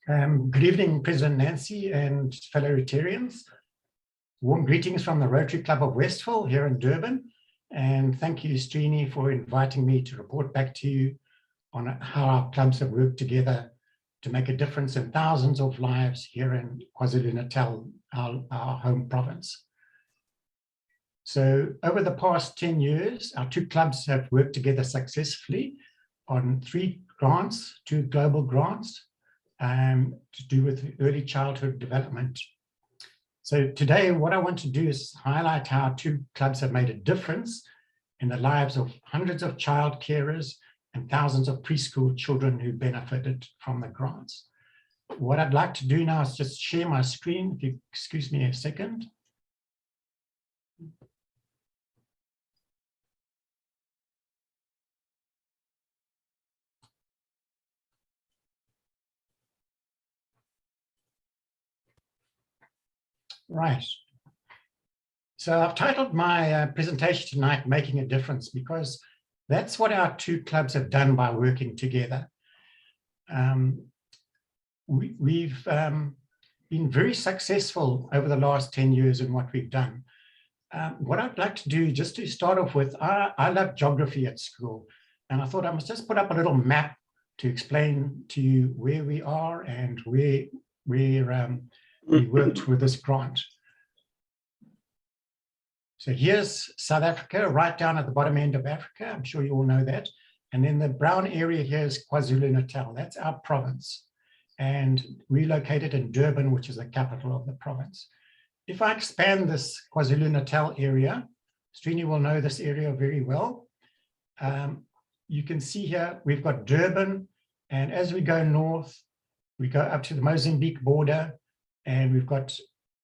Good evening, President Nancy and fellow Rotarians. Warm greetings from the Rotary Club of Westville here in Durban. And thank you, Srini, for inviting me to report back to you on how our clubs have worked together to make a difference in thousands of lives here in KwaZulu-Natal, our home province. So over the past 10 years, our two clubs have worked together successfully on 3 grants, 2 global grants, to do with early childhood development. So today, what I want to do is highlight how 2 clubs have made a difference in the lives of hundreds of child carers and thousands of preschool children who benefited from the grants. What I'd like to do now is just share my screen, if you excuse me a second. Right. So I've titled my presentation tonight, Making a Difference, because that's what our 2 clubs have done by working together. We've been very successful over the last 10 years in what we've done. What I'd like to do, just to start off with, I love geography at school, and I thought I must just put up a little map to explain to you where we are and where we worked with this grant. So here's South Africa, right down at the bottom end of Africa. I'm sure you all know that. And then the brown area here is KwaZulu-Natal. That's our province. And we're located in Durban, which is the capital of the province. If I expand this KwaZulu-Natal area, Srini will know this area very well. You can see here, we've got Durban. And as we go north, we go up to the Mozambique border. And we've got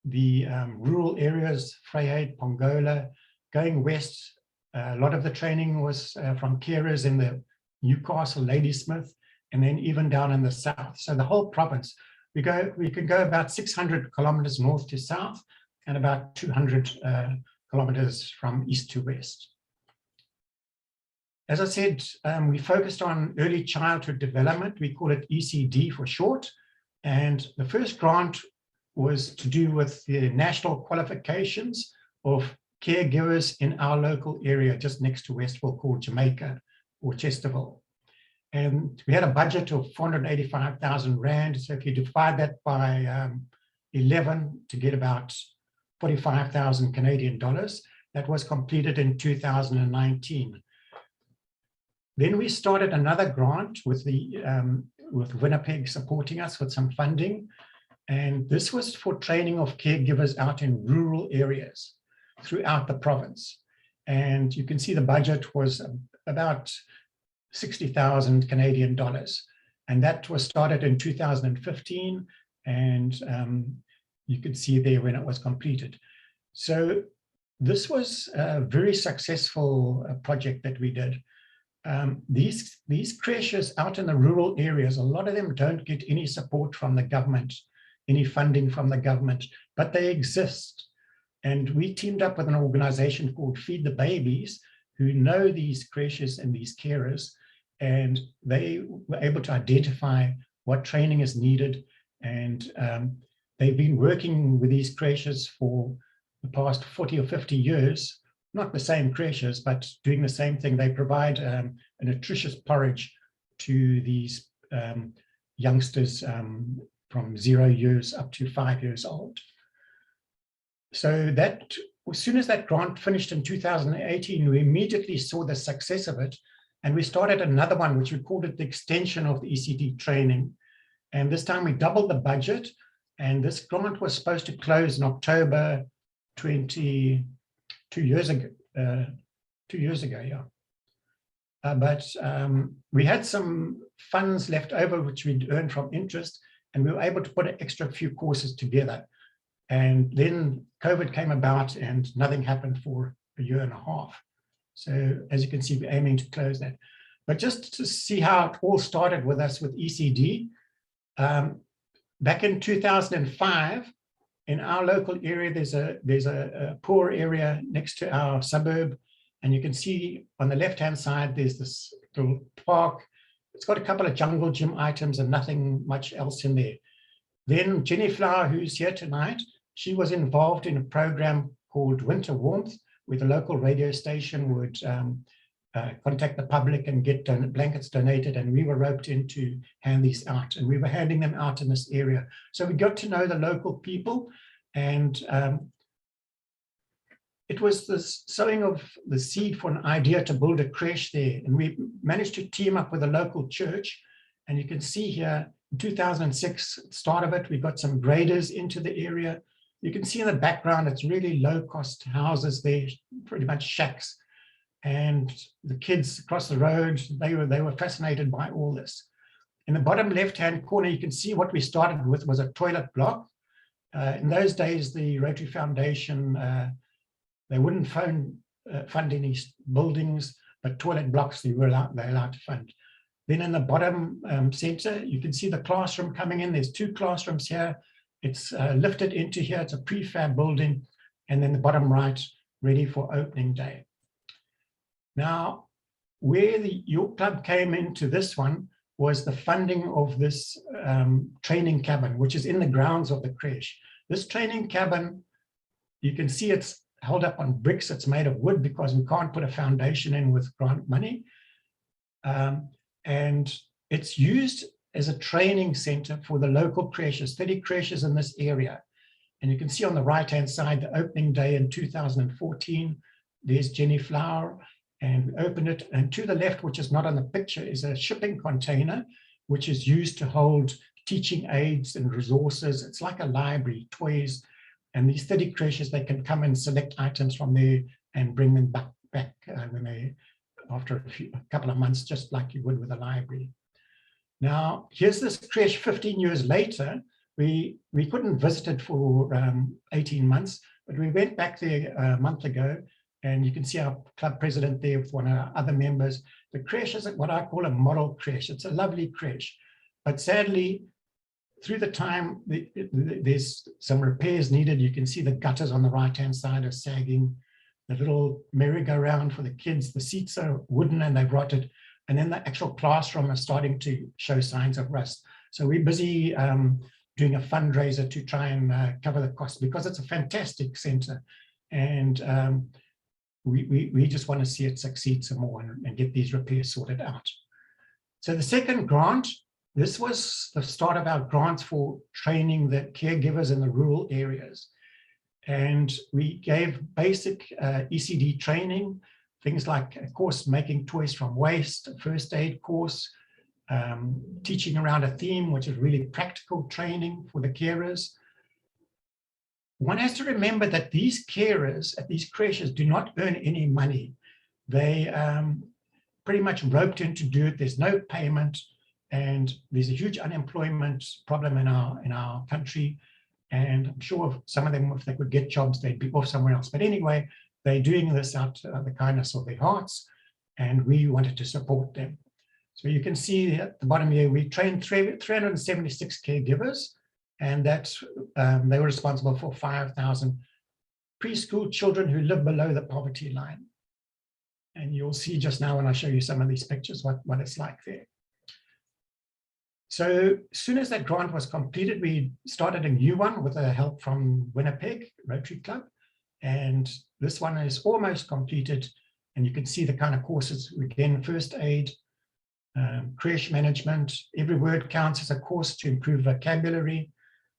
the rural areas, Vryheid, Pongola. Going west, a lot of the training was from carers in the Newcastle, Ladysmith, and then even down in the south. So the whole province, we can go about 600 kilometers north to south and about 200 kilometers from east to west. As I said, we focused on early childhood development. We call it ECD for short. And the first grant was to do with the national qualifications of caregivers in our local area, just next to Westville, called Jamaica or Chesterville. And we had a budget of 485,000 Rand. So if you divide that by 11 to get about 45,000 Canadian dollars, that was completed in 2019. Then we started another grant with Winnipeg supporting us with some funding. And this was for training of caregivers out in rural areas throughout the province. And you can see the budget was about 60,000 Canadian dollars. And that was started in 2015. And you could see there when it was completed. So this was a very successful project that we did. These creches out in the rural areas, a lot of them don't get any support from the government, any funding from the government, but they exist. And we teamed up with an organization called Feed the Babies, who know these creches and these carers, and they were able to identify what training is needed. And they've been working with these creches for the past 40 or 50 years, not the same creches, but doing the same thing. They provide a nutritious porridge to these youngsters from 0 years up to 5 years old. So that, as soon as that grant finished in 2018, we immediately saw the success of it. And we started another one, which we called it the extension of the Ecd Training. And this time we doubled the budget. And this grant was supposed to close in October 2 years ago, yeah. But we had some funds left over, which we'd earned from interest, and we were able to put an extra few courses together. And then COVID came about and nothing happened for a year and a half. So as you can see, we're aiming to close that. But just to see how it all started with us with ECD, back in 2005, in our local area, there's a poor area next to our suburb. And you can see on the left-hand side, there's this little park. It's got a couple of jungle gym items and nothing much else in there. Then Jenny Flower, who's here tonight, she was involved in a program called Winter Warmth, where the local radio station would contact the public and get blankets donated, and we were roped in to hand these out, and we were handing them out in this area. So we got to know the local people, and it was the sowing of the seed for an idea to build a creche there, and we managed to team up with a local church. And you can see here, in 2006, start of it, we got some graders into the area. You can see in the background, it's really low-cost houses there, pretty much shacks. And the kids across the road, they were fascinated by all this. In the bottom left-hand corner, you can see what we started with was a toilet block. In those days, the Rotary Foundation, they wouldn't fund any buildings, but toilet blocks they allowed to fund. Then in the bottom center, you can see the classroom coming in. There's 2 classrooms here. It's lifted into here. It's a prefab building. And then the bottom right, ready for opening day. Now, where your club came into this one was the funding of this training cabin, which is in the grounds of the creche. This training cabin, you can see it's held up on bricks. It's made of wood because we can't put a foundation in with grant money. And it's used as a training center for the local creches, 30 creches in this area. And you can see on the right-hand side, the opening day in 2014, there's Jenny Flower, and we opened it. And to the left, which is not on the picture, is a shipping container, which is used to hold teaching aids and resources. It's like a library, toys. And these 30 creches, they can come and select items from there and bring them back when they, after a couple of months, just like you would with a library. Now, here's this creche 15 years later. We couldn't visit it for 18 months, but we went back there a month ago, and you can see our club president there with one of our other members. The creche is what I call a model creche. It's a lovely creche, but sadly, through the time, there's some repairs needed. You can see the gutters on the right-hand side are sagging. The little merry-go-round for the kids, the seats are wooden and they've rotted. And then the actual classroom is starting to show signs of rust. So we're busy doing a fundraiser to try and cover the cost, because it's a fantastic center. And we just want to see it succeed some more and get these repairs sorted out. So the second grant, this was the start of our grants for training the caregivers in the rural areas. And we gave basic ECD training, things like a course making toys from waste, a first aid course, teaching around a theme, which is really practical training for the carers. One has to remember that these carers at these creches do not earn any money. They pretty much roped in to do it. There's no payment, and there's a huge unemployment problem in our country. And I'm sure some of them, if they could get jobs, they'd be off somewhere else. But anyway, they're doing this out of the kindness of their hearts, and we wanted to support them. So you can see at the bottom here, we trained 376 caregivers, and that's they were responsible for 5,000 preschool children who live below the poverty line. And you'll see just now when I show you some of these pictures what it's like there. So as soon as that grant was completed, we started a new one with the help from Winnipeg Rotary Club. And this one is almost completed. And you can see the kind of courses, again, first aid, creche management, every word counts as a course to improve vocabulary,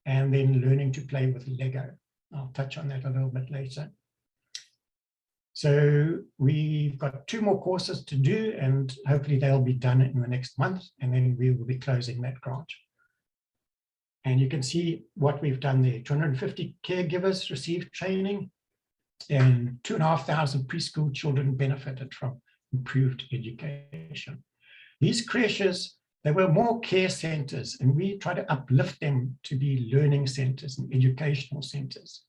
and then learning to play with Lego. I'll touch on that a little bit later. So we've got 2 more courses to do, and hopefully they'll be done in the next month, and then we will be closing that grant. And you can see what we've done there. 250 caregivers received training, and 2,500 preschool children benefited from improved education. These creches, they were more care centers, and we try to uplift them to be learning centers and educational centers.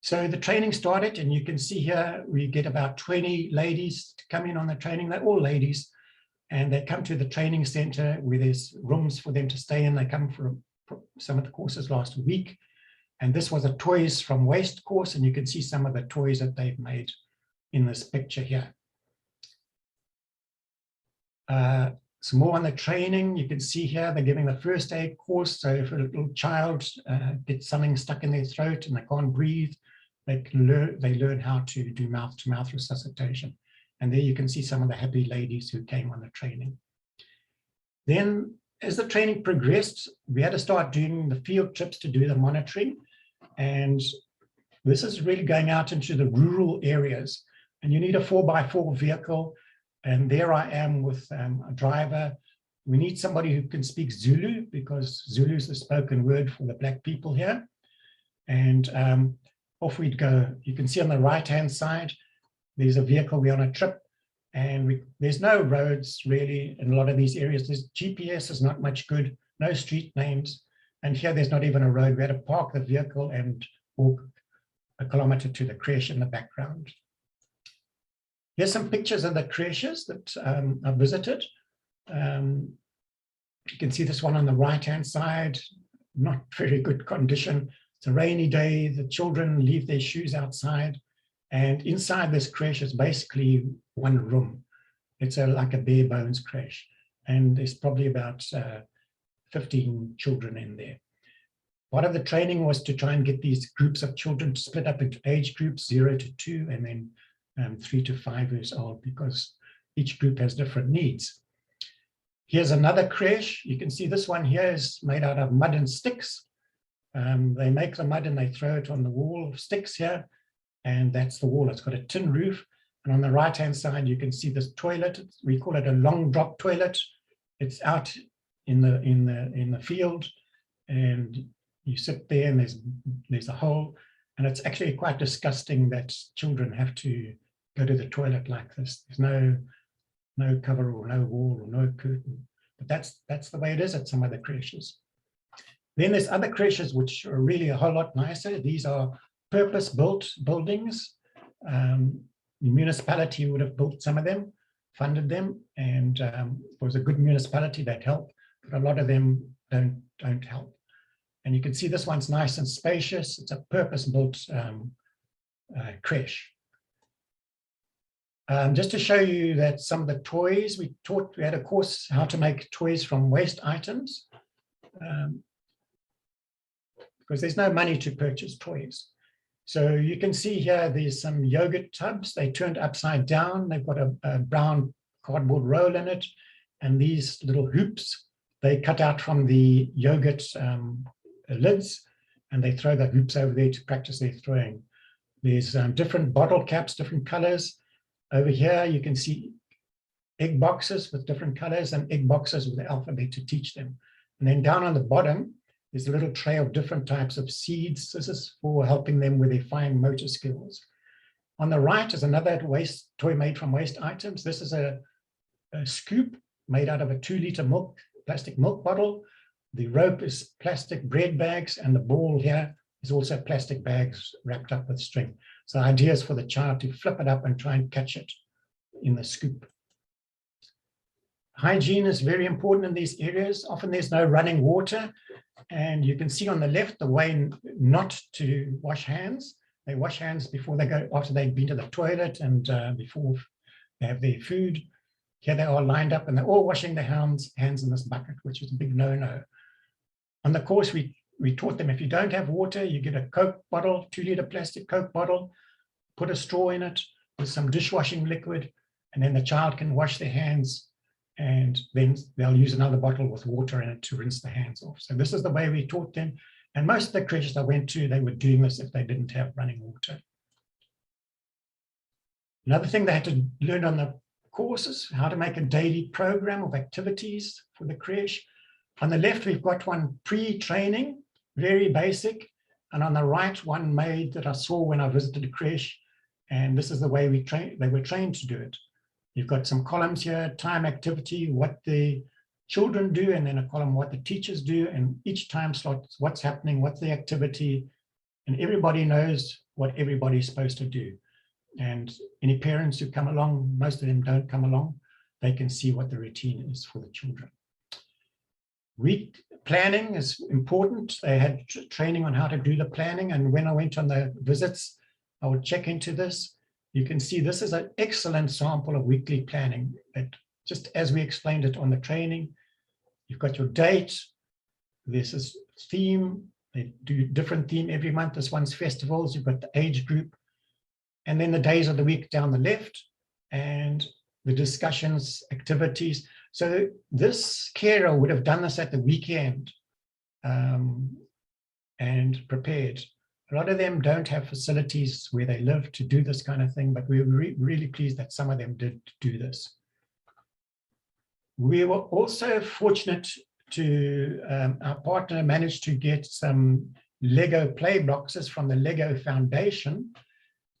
So the training started, and you can see here, we get about 20 ladies to come in on the training. They're all ladies, and they come to the training center where there's rooms for them to stay in. They come for some of the courses last week. And this was a toys from waste course, and you can see some of the toys that they've made in this picture here. some more on the training. You can see here they're giving the first aid course. So if a little child gets something stuck in their throat and they can't breathe, they learn how to do mouth-to-mouth resuscitation. And there you can see some of the happy ladies who came on the training. Then as the training progressed, we had to start doing the field trips to do the monitoring. And this is really going out into the rural areas. And you need a 4x4 vehicle. And there I am with a driver. We need somebody who can speak Zulu, because Zulu is the spoken word for the Black people here. And off we'd go. You can see on the right-hand side, there's a vehicle. We're on a trip, and there's no roads really in a lot of these areas. There's GPS is not much good, no street names. And here there's not even a road. We had to park the vehicle and walk a kilometer to the creche in the background. Here's some pictures of the creches that I visited. You can see this one on the right-hand side, not very good condition. It's a rainy day. The children leave their shoes outside. And inside this creche is basically one room. It's like a bare bones creche. And there's probably about 15 children in there. Part of the training was to try and get these groups of children to split up into age groups, 0 to 2, and then 3 to 5 years old, because each group has different needs. Here's another creche. You can see this one here is made out of mud and sticks. They make the mud and they throw it on the wall of sticks here. And that's the wall. It's got a tin roof. And on the right-hand side, you can see this toilet. We call it a long drop toilet. It's out in the field, and you sit there and there's a hole. And it's actually quite disgusting that children have to go to the toilet like this. There's no cover or no wall or no curtain. But that's the way it is at some of the creches. Then there's other creches which are really a whole lot nicer. These are purpose-built buildings. The municipality would have built some of them, funded them, and if it was a good municipality, they'd help, but a lot of them don't help. And you can see this one's nice and spacious. It's a purpose-built creche. Just to show you that some of the toys we had a course how to make toys from waste items, because there's no money to purchase toys. So you can see here, there's some yogurt tubs. They turned upside down. They've got a brown cardboard roll in it. And these little hoops, they cut out from the yogurt lids, and they throw the hoops over there to practice their throwing. There's different bottle caps, different colors. Over here, you can see egg boxes with different colors and egg boxes with the alphabet to teach them. And then down on the bottom, there's a little tray of different types of seeds. This is for helping them with their fine motor skills. On the right is another toy made from waste items. This is a scoop made out of a 2-liter plastic milk bottle. The rope is plastic bread bags, and the ball here is also plastic bags wrapped up with string. So the idea is for the child to flip it up and try and catch it in the scoop. Hygiene is very important in these areas. Often there's no running water. And you can see on the left the way not to wash hands. They wash hands before they go, after they've been to the toilet and before they have their food. Here they are lined up and they're all washing their hands in this bucket, which is a big no-no. On the course, we taught them if you don't have water, you get a Coke bottle, 2-liter plastic Coke bottle, put a straw in it with some dishwashing liquid, and then the child can wash their hands, and then they'll use another bottle with water in it to rinse the hands off. So this is the way we taught them. And most of the creches I went to, they were doing this if they didn't have running water. Another thing they had to learn on the course is how to make a daily program of activities for the creche. On the left, we've got one pre-training, very basic. And on the right, one made that I saw when I visited the creche. And this is the way they were trained to do it. You've got some columns here, time, activity, what the children do, and then a column what the teachers do, and each time slot, what's happening, what's the activity, and everybody knows what everybody's supposed to do. And any parents who come along, most of them don't come along, they can see what the routine is for the children. Week planning is important. They had training on how to do the planning, and when I went on the visits, I would check into this. You can see this is an excellent sample of weekly planning that just as we explained it on the training. You've got your date, there's this theme, they do different theme every month. This one's festivals, you've got the age group, and then the days of the week down the left, and the discussions, activities. So this carer would have done this at the weekend and prepared. A lot of them don't have facilities where they live to do this kind of thing, but we're really pleased that some of them did do this. We were also fortunate to, our partner managed to get some Lego play boxes from the Lego Foundation.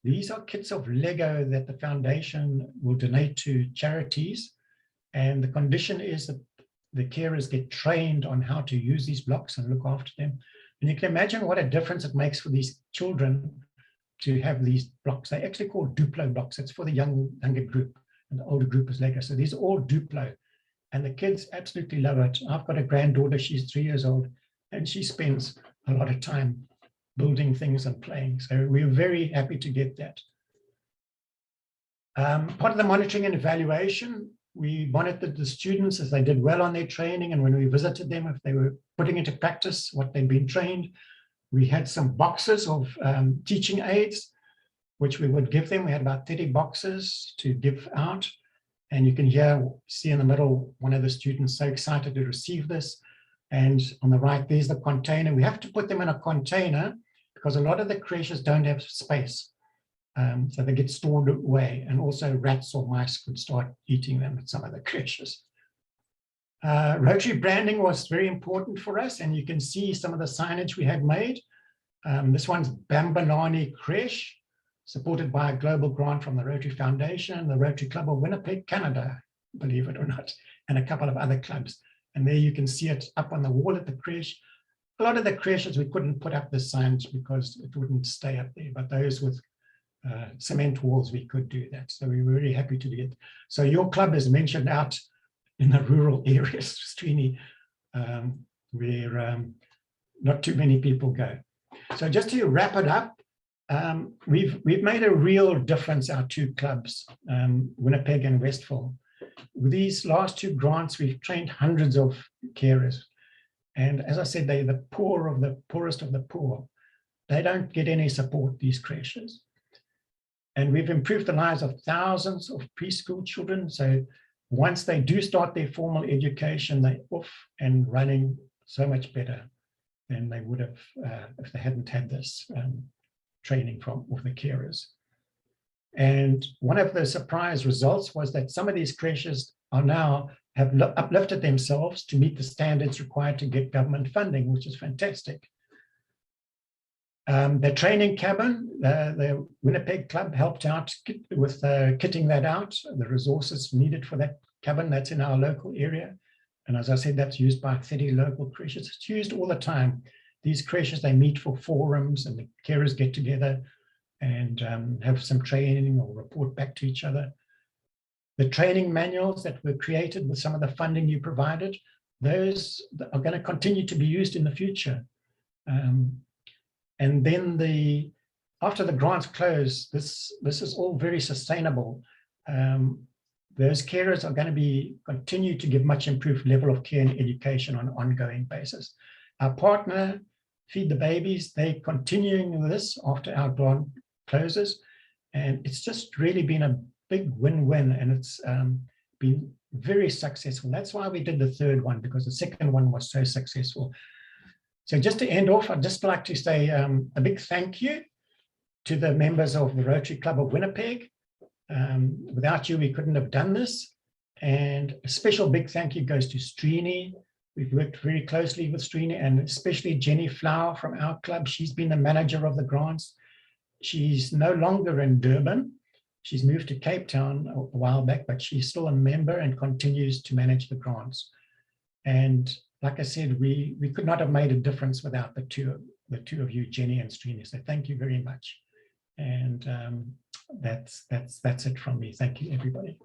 These are kits of Lego that the foundation will donate to charities. And the condition is that the carers get trained on how to use these blocks and look after them. And you can imagine what a difference it makes for these children to have these blocks. They're actually called Duplo blocks. It's for the younger group, and the older group is Lego. So these are all Duplo. And the kids absolutely love it. I've got a granddaughter, she's 3 years old, and she spends a lot of time building things and playing. So we're very happy to get that. Part of the monitoring and evaluation, we monitored the students as they did well on their training, and when we visited them, if they were putting into practice what they'd been trained, we had some boxes of teaching aids, which we would give them. We had about 30 boxes to give out. And you can see in the middle, one of the students so excited to receive this. And on the right, there's the container. We have to put them in a container because a lot of the creches don't have space. So they get stored away, and also rats or mice could start eating them at some of the creches. Rotary branding was very important for us, and you can see some of the signage we had made. This one's Bambalani Creche, supported by a global grant from the Rotary Foundation and the Rotary Club of Winnipeg, Canada, believe it or not, and a couple of other clubs. And there you can see it up on the wall at the creche. A lot of the creches, we couldn't put up the signs because it wouldn't stay up there, but those with cement walls, we could do that. So we were really happy to do it. So your club is mentioned out in the rural areas, Srini, where not too many people go. So just to wrap it up, we've made a real difference, our two clubs, Winnipeg and Westville. With these last two grants, we've trained hundreds of carers. And as I said, they're the poor of the poorest of the poor. They don't get any support, these creches. And we've improved the lives of thousands of preschool children. So once they do start their formal education, they're off and running so much better than they would have if they hadn't had this training with the carers. And one of the surprise results was that some of these creches are now have uplifted themselves to meet the standards required to get government funding, which is fantastic. The training cabin, the Winnipeg Club helped out with kitting that out, the resources needed for that cabin that's in our local area. And as I said, that's used by 30 local creches. It's used all the time. These creches, they meet for forums and the carers get together and have some training or report back to each other. The training manuals that were created with some of the funding you provided, those are going to continue to be used in the future. And then after the grants close, this is all very sustainable. Those carers are going to continue to give much improved level of care and education on an ongoing basis. Our partner, Feed the Babies, they're continuing this after our grant closes. And it's just really been a big win-win, and it's been very successful. That's why we did the third one, because the second one was so successful. So just to end off, I'd just like to say a big thank you to the members of the Rotary Club of Winnipeg. Without you, we couldn't have done this. And a special big thank you goes to Srini. We've worked very closely with Srini, and especially Jenny Phaup from our club. She's been the manager of the grants. She's no longer in Durban. She's moved to Cape Town a while back, but she's still a member and continues to manage the grants. And like I said, we could not have made a difference without the two of you, Jenny and Srini. So thank you very much. And that's it from me. Thank you, everybody.